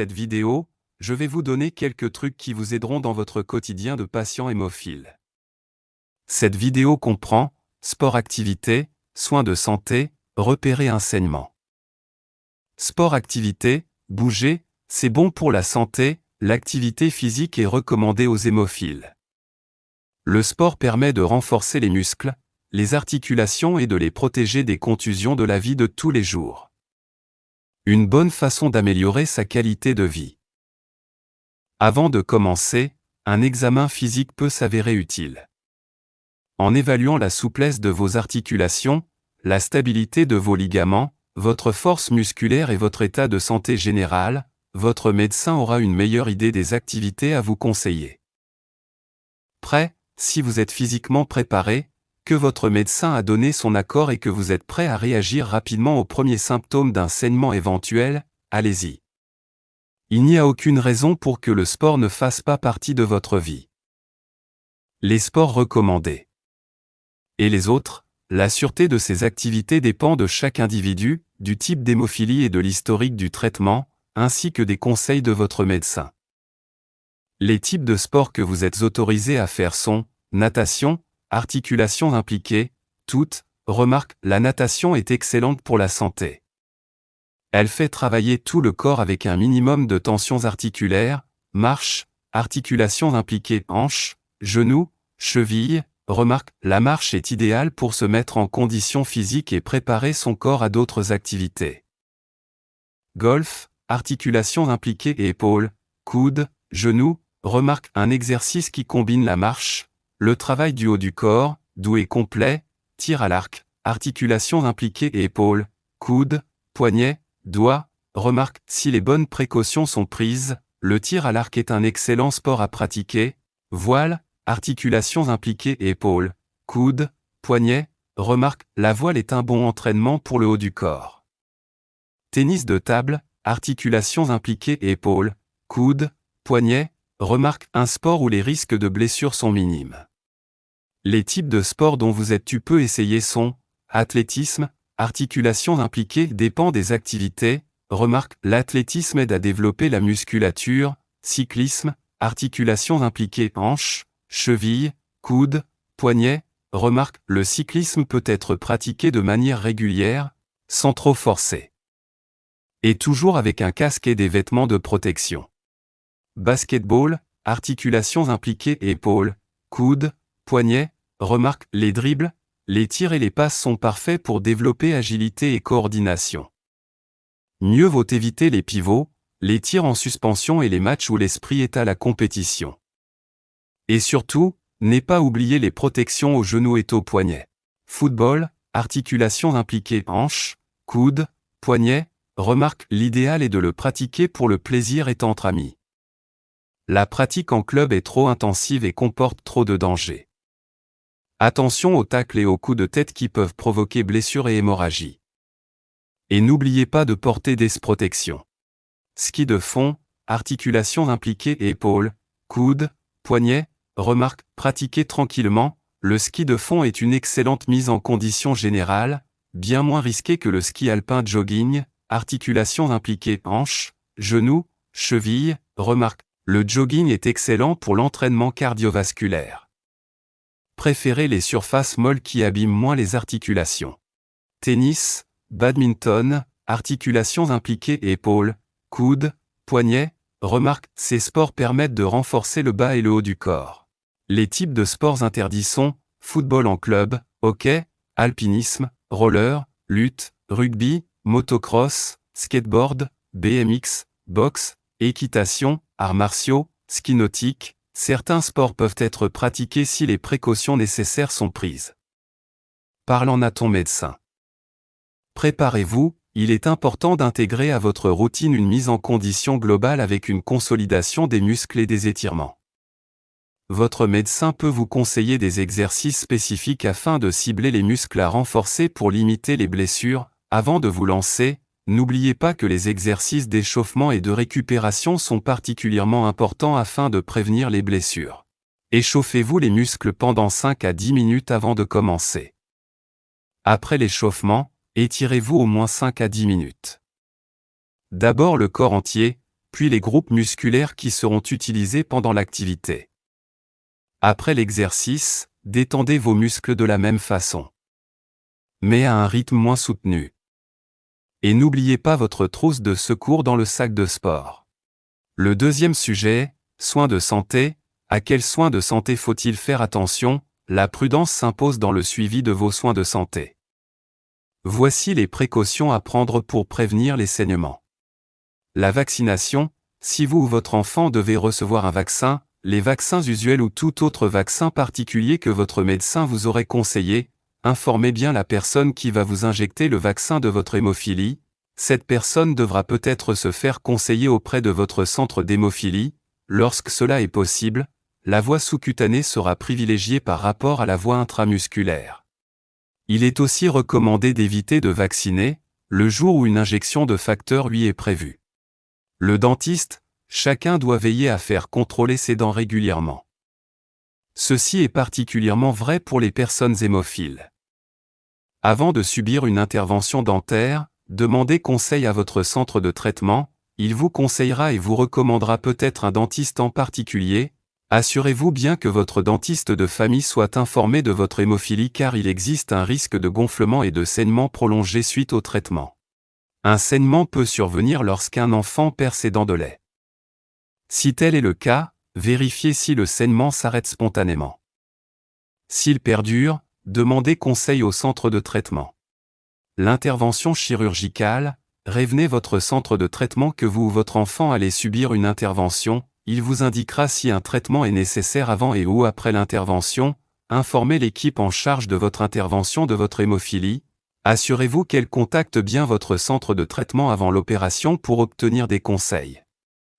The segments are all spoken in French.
cette vidéo, je vais vous donner quelques trucs qui vous aideront dans votre quotidien de patient hémophile. Cette vidéo comprend sport-activité, soins de santé, repérer un saignement. Sport-activité, bouger, c'est bon pour la santé, l'activité physique est recommandée aux hémophiles. Le sport permet de renforcer les muscles, les articulations et de les protéger des contusions de la vie de tous les jours. Une bonne façon d'améliorer sa qualité de vie. Avant de commencer, un examen physique peut s'avérer utile. En évaluant la souplesse de vos articulations, la stabilité de vos ligaments, votre force musculaire et votre état de santé général, votre médecin aura une meilleure idée des activités à vous conseiller. Prêt, si vous êtes physiquement préparé, que votre médecin a donné son accord et que vous êtes prêt à réagir rapidement aux premiers symptômes d'un saignement éventuel, allez-y. Il n'y a aucune raison pour que le sport ne fasse pas partie de votre vie. Les sports recommandés. Et les autres, la sûreté de ces activités dépend de chaque individu, du type d'hémophilie et de l'historique du traitement, ainsi que des conseils de votre médecin. Les types de sports que vous êtes autorisé à faire sont natation, articulations impliquées, toutes, remarque, la natation est excellente pour la santé. Elle fait travailler tout le corps avec un minimum de tensions articulaires, marche, articulations impliquées, hanches, genoux, chevilles, remarque, la marche est idéale pour se mettre en condition physique et préparer son corps à d'autres activités. Golf, articulations impliquées et épaules, coudes, genoux, remarque, un exercice qui combine la marche, le travail du haut du corps, doux et complet, tir à l'arc, articulations impliquées et épaules, coudes, poignets, doigts, remarque, si les bonnes précautions sont prises, le tir à l'arc est un excellent sport à pratiquer, voile, articulations impliquées et épaules, coudes, poignets, remarque, la voile est un bon entraînement pour le haut du corps. Tennis de table, articulations impliquées et épaules, coudes, poignets, remarque, un sport où les risques de blessures sont minimes. Les types de sports dont tu peux essayer sont athlétisme, articulations impliquées dépend des activités, remarque, l'athlétisme aide à développer la musculature, cyclisme, articulations impliquées hanches, chevilles, coudes, poignets, remarque, le cyclisme peut être pratiqué de manière régulière, sans trop forcer. Et toujours avec un casque et des vêtements de protection. Basketball, articulations impliquées et épaules, coudes, poignets, remarque, les dribbles, les tirs et les passes sont parfaits pour développer agilité et coordination. Mieux vaut éviter les pivots, les tirs en suspension et les matchs où l'esprit est à la compétition. Et surtout, n'ayez pas oublié les protections aux genoux et aux poignets. Football, articulations impliquées hanches, coudes, poignets, remarque, l'idéal est de le pratiquer pour le plaisir et entre amis. La pratique en club est trop intensive et comporte trop de dangers. Attention aux tacles et aux coups de tête qui peuvent provoquer blessures et hémorragie. Et n'oubliez pas de porter des protections. Ski de fond, articulations impliquées et épaules, coudes, poignets, remarque, pratiquez tranquillement, le ski de fond est une excellente mise en condition générale, bien moins risqué que le ski alpin jogging, articulations impliquées hanches, genoux, chevilles, remarque, le jogging est excellent pour l'entraînement cardiovasculaire. Préférez les surfaces molles qui abîment moins les articulations. Tennis, badminton, articulations impliquées et épaules, coudes, poignets, remarque, ces sports permettent de renforcer le bas et le haut du corps. Les types de sports interdits sont football en club, hockey, alpinisme, roller, lutte, rugby, motocross, skateboard, BMX, boxe, équitation, arts martiaux, ski nautique. Certains sports peuvent être pratiqués si les précautions nécessaires sont prises. Parle à ton médecin. Préparez-vous, il est important d'intégrer à votre routine une mise en condition globale avec une consolidation des muscles et des étirements. Votre médecin peut vous conseiller des exercices spécifiques afin de cibler les muscles à renforcer pour limiter les blessures. Avant de vous lancer, n'oubliez pas que les exercices d'échauffement et de récupération sont particulièrement importants afin de prévenir les blessures. Échauffez-vous les muscles pendant 5 à 10 minutes avant de commencer. Après l'échauffement, étirez-vous au moins 5 à 10 minutes. D'abord le corps entier, puis les groupes musculaires qui seront utilisés pendant l'activité. Après l'exercice, détendez vos muscles de la même façon, mais à un rythme moins soutenu. Et n'oubliez pas votre trousse de secours dans le sac de sport. Le deuxième sujet, soins de santé. À quels soins de santé faut-il faire attention? La prudence s'impose dans le suivi de vos soins de santé. Voici les précautions à prendre pour prévenir les saignements. La vaccination. Si vous ou votre enfant devez recevoir un vaccin, les vaccins usuels ou tout autre vaccin particulier que votre médecin vous aurait conseillé, informez bien la personne qui va vous injecter le vaccin de votre hémophilie. Cette personne devra peut-être se faire conseiller auprès de votre centre d'hémophilie. Lorsque cela est possible, la voie sous-cutanée sera privilégiée par rapport à la voie intramusculaire. Il est aussi recommandé d'éviter de vacciner le jour où une injection de facteur lui est prévue. Le dentiste, chacun doit veiller à faire contrôler ses dents régulièrement. Ceci est particulièrement vrai pour les personnes hémophiles. Avant de subir une intervention dentaire, demandez conseil à votre centre de traitement, il vous conseillera et vous recommandera peut-être un dentiste en particulier. Assurez-vous bien que votre dentiste de famille soit informé de votre hémophilie car il existe un risque de gonflement et de saignement prolongé suite au traitement. Un saignement peut survenir lorsqu'un enfant perd ses dents de lait. Si tel est le cas, vérifiez si le saignement s'arrête spontanément. S'il perdure, demandez conseil au centre de traitement. L'intervention chirurgicale, prévenez votre centre de traitement que vous ou votre enfant allez subir une intervention, il vous indiquera si un traitement est nécessaire avant et ou après l'intervention, informez l'équipe en charge de votre intervention de votre hémophilie, assurez-vous qu'elle contacte bien votre centre de traitement avant l'opération pour obtenir des conseils.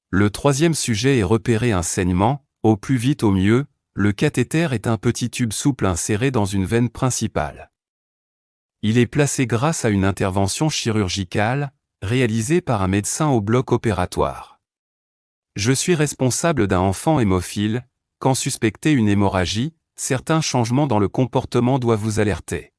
Le troisième sujet est repérer un saignement, au plus vite au mieux, le cathéter est un petit tube souple inséré dans une veine principale. Il est placé grâce à une intervention chirurgicale, réalisée par un médecin au bloc opératoire. Je suis responsable d'un enfant hémophile, quand suspectez une hémorragie, certains changements dans le comportement doivent vous alerter.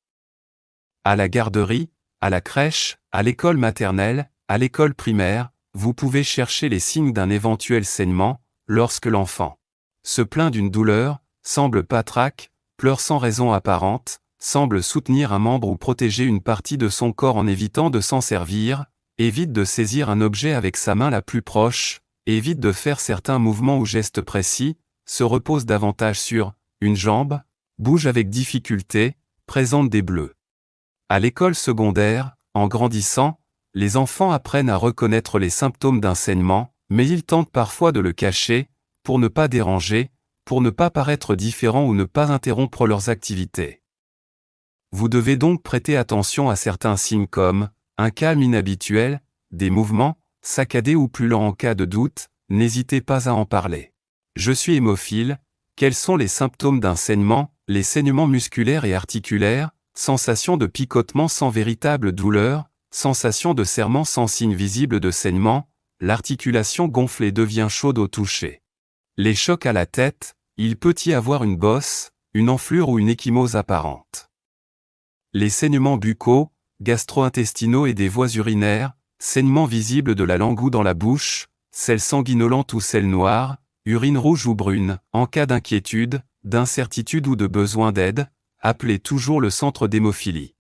À la garderie, à la crèche, à l'école maternelle, à l'école primaire, vous pouvez chercher les signes d'un éventuel saignement, lorsque l'enfant se plaint d'une douleur, semble patraque, pleure sans raison apparente, semble soutenir un membre ou protéger une partie de son corps en évitant de s'en servir, évite de saisir un objet avec sa main la plus proche, évite de faire certains mouvements ou gestes précis, se repose davantage sur une jambe, bouge avec difficulté, présente des bleus. À l'école secondaire, en grandissant, les enfants apprennent à reconnaître les symptômes d'un saignement, mais ils tentent parfois de le cacher, pour ne pas déranger, pour ne pas paraître différents ou ne pas interrompre leurs activités. Vous devez donc prêter attention à certains signes comme un calme inhabituel, des mouvements saccadés ou plus lents en cas de doute, n'hésitez pas à en parler. Je suis hémophile, quels sont les symptômes d'un saignement? Les saignements musculaires et articulaires, sensation de picotement sans véritable douleur, sensation de serrement sans signe visible de saignement, l'articulation gonfle et devient chaude au toucher. Les chocs à la tête, il peut y avoir une bosse, une enflure ou une ecchymose apparente. Les saignements buccaux, gastro-intestinaux et des voies urinaires, saignements visibles de la langue ou dans la bouche, selle sanguinolente ou selle noire, urine rouge ou brune. En cas d'inquiétude, d'incertitude ou de besoin d'aide, appelez toujours le centre d'hémophilie.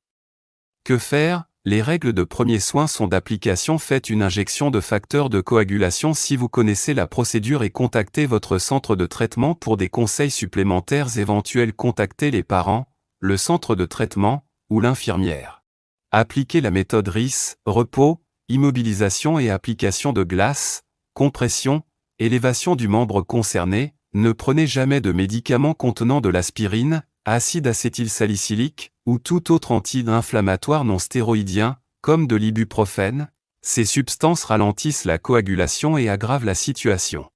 Que faire? Les règles de premiers soins sont d'application. Faites une injection de facteur de coagulation si vous connaissez la procédure et contactez votre centre de traitement pour des conseils supplémentaires éventuels. Contactez les parents, le centre de traitement, ou l'infirmière. Appliquez la méthode RIS, repos, immobilisation et application de glace, compression, élévation du membre concerné. Ne prenez jamais de médicaments contenant de l'aspirine, acide acétylsalicylique, ou tout autre anti-inflammatoire non stéroïdien, comme de l'ibuprofène. Ces substances ralentissent la coagulation et aggravent la situation.